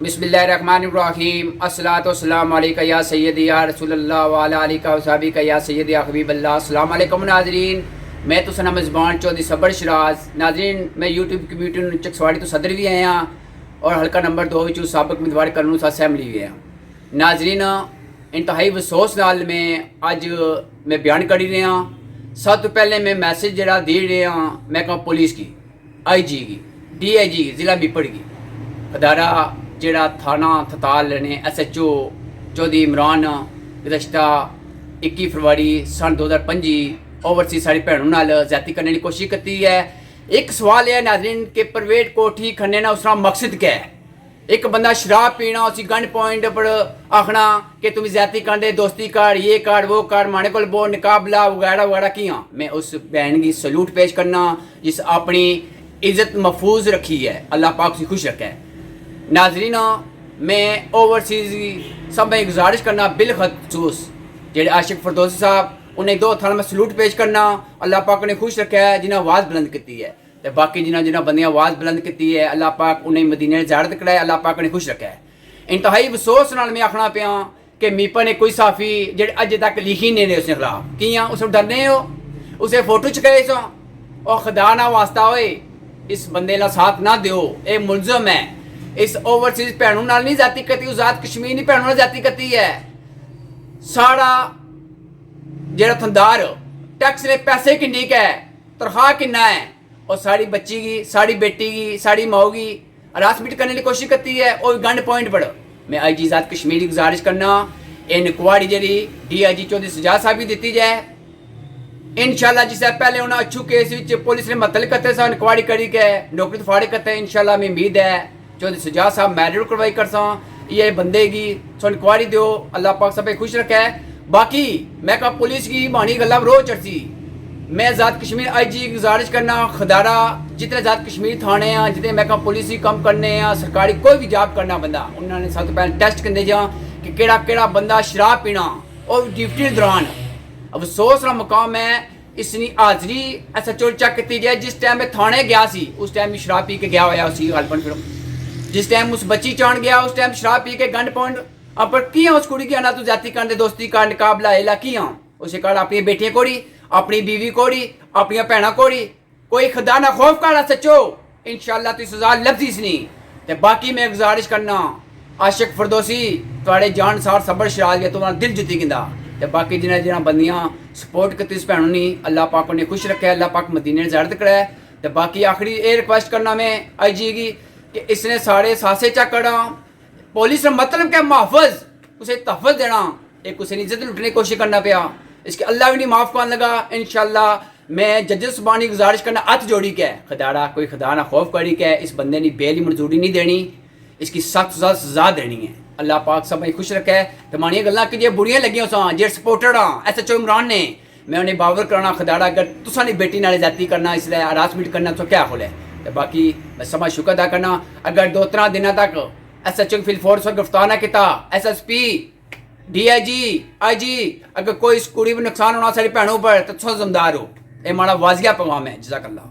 बिस्मिल्लाहिर्रहमानिर्रहीम अस्सलातु वस्सलामु अलैका या सय्यदी या रसूलल्लाह व अला आलिका व सहाबिका या सय्यदी या हबीबल्लाह। अस्सलाम वालेकुम नाज़रीन, मैं तो सना मेज़बान चौधरी सबर शराज। नाज़रीन, मैं यूट्यूब कम्यूनिटी चकसवाड़ी तो सदर भी आया और हल्का नंबर 2 विचों साबिक उम्मीदवार करनू सा असेंबली भी है। नाज़रीन, इंतहाई अफसोस नाल में अज मैं बयान करी रहा। सब तो पहले मैं मैसेज जरा दे रहा महकमा पुलिस की, IG की, DIG की, ज़िला बीपड़ की अदारा जड़ा थाना थताल ने SHO चौधरी इमरान गुज़श्ता 21 फरवरी सन 2025 ओवरसीज साड़ी भैनों नाल ज्यादती करने की कोशिश करती है। एक सवाल है नाज़रीन कि प्राइवेट कोठी खन्ने ना उसका मकसद क्या है? एक बंदा शराब पीना उसी गन पॉइंट पर आखना कि तुम ज्यादती करते दोस्ती कर, ये कर, वो कर, माने को बो निकाबला वगैरह वगैरह किया। मैं उस बहन की सलूट पेश करना जिस अपनी इज्जत महफूज रखी है, अल्लाह पाक से खुश रखे। नाज़रीन, मैं ओवरसीज सब में गुजारिश करना बिलखसूस जेडे आशिक फरदौसी साहब उन्हें 2 थाना में सलूट पेश करना, अल्लाह पाक ने खुश रखा है जिन्हें आवाज़ बुलंद की है। तो बाकी जिन्हें बंदियां आवाज़ बुलंद की है अल्लाह पाक उन्हें मदीने ज़ियारत कराए, अल्लाह पाक ने खुश रखा है। इंतहाई अफसोस नाल मैं आखना पाया कि मीपा ने कोई साफ़ी जेडे अज तक लिखी नहीं उसने खिलाफ किया उस डरने हो उसे फोटो चुकाए सो और खुदा ना वास्ता होए इस बंदे का साथ ना दो। ये मुलजम है, इस ओवरसीज भैनों नाल नहीं जाती करती, आज़ाद कश्मीर नहीं भैनों नाल जाती करती है। साड़ा जेड़ा थंदार टैक्स ने पैसे किन्नी का है, तनख्वाह किन्ना है और साड़ी बच्ची की, साड़ी बेटी की, साड़ी माओ की हरासमेंट करने की कोशिश करती है और गन पॉइंट पर। मैं IG आज़ाद कश्मीर की गुजारिश करना इनक्वारी जी DIG चौधरी सजाद साहब भी दी जाए। इंशाल्लाह जिससे पहले उन्हें अच्छू केस पुलिस ने मतल करते सा इंक्वायरी करी के नौकरी तो फाड़े करते। इंशाल्लाह मैं उम्मीद है चौधरी सजाद साहब मैरिड करवाई कर सा ये बंदे की सो इंक्वायरी दो, अल्लाह पाक सब खुश रखे। बाकी मैं कहा पुलिस की मानी गल्ला रोज चढ़ती। मैं आज़ाद कश्मीर IG की गुजारिश करना खदारा जितने आज़ाद कश्मीर थाने हैं जितने मैं कहा पुलिस ही कम करने हैं सरकारी कोई भी जॉब करना बंदा उन्होंने सब तो पहले टेस्ट करने जा कि केड़ा केड़ा बंदा शराब पीना और ड्यूटी के दौरान। अफसोस का मुकाम है इसकी हाजरी SHO चेक की जाए। जिस टाइम में थाने गया सी उस टाइम भी शराब पी के गया होया उसी गलपन फिर जिस टाइम उस बच्ची चाण गया उस टाइम शराब पी के गन पॉइंट पर किया उस कुड़ी की आना तू जाती करने दोस्ती का निकाबला एला किया उसे कर अपनी बेटियां कोड़ी, अपनी बीवी कोड़ी, अपनी भैन कोड़ी, कोई खुदा ना खौफ कर SHO इंशाल्लाह तू सजा लभदी सी नहीं। ते बाकी मैं गुजारिश करना आशिक फरदौसी थोड़े जान सार सबर शराज के तुम्हारा दिल जीती गिंदा। ते बाकी जिन्हें बंदियां सपोर्ट करती इस भैनों ने अल्लाह पाक ने खुश रखे, अल्लाह पाक मदीने ज़ियारत कराए। तो बाकी आखिरी ये रिक्वेस्ट करना मैं IG की कि इसने सारे सासे चेक करना पुलिस का मतलब क्या मुहाफ़िज़ उसे तहफ़्फ़ुज़ देना एक उसे इज्जत लुटने की कोशिश करना पाया इसके अल्लाह भी नहीं माफ़ करने लगा। इंशाल्लाह मैं जजेस सुबानी गुजारिश करना हथ जोड़ी के खुदारा कोई खुदा ना खौफ करी के इस बंदे ने बेली मंजूरी नहीं देनी, इसकी सख्त सजा देनी है। अल्लाह पाक सब खुश रखे। तो मानिया गल्लां कि जे बुरियां लगियां सा जे सपोर्टेड हाँ SHO इमरान ने मैं उन्हें बावर कराना खुदारा अगर तुसा नहीं बेटी नाल जाती करना इसलिए हरासमेंट करना तो क्या खोले। तो बाकी मैं समा शुक्र अदा करना अगर 2-3 दिनों तक SHO फिल फोर्स को गिरफ्तार ना किया SSP DIG IG अगर कोई इस कुड़ी में नुकसान होना सारी भैनों पर तो जिम्मेदार हो। ये माड़ा वाजिया पैगाम है। जज़ाकल्लाह।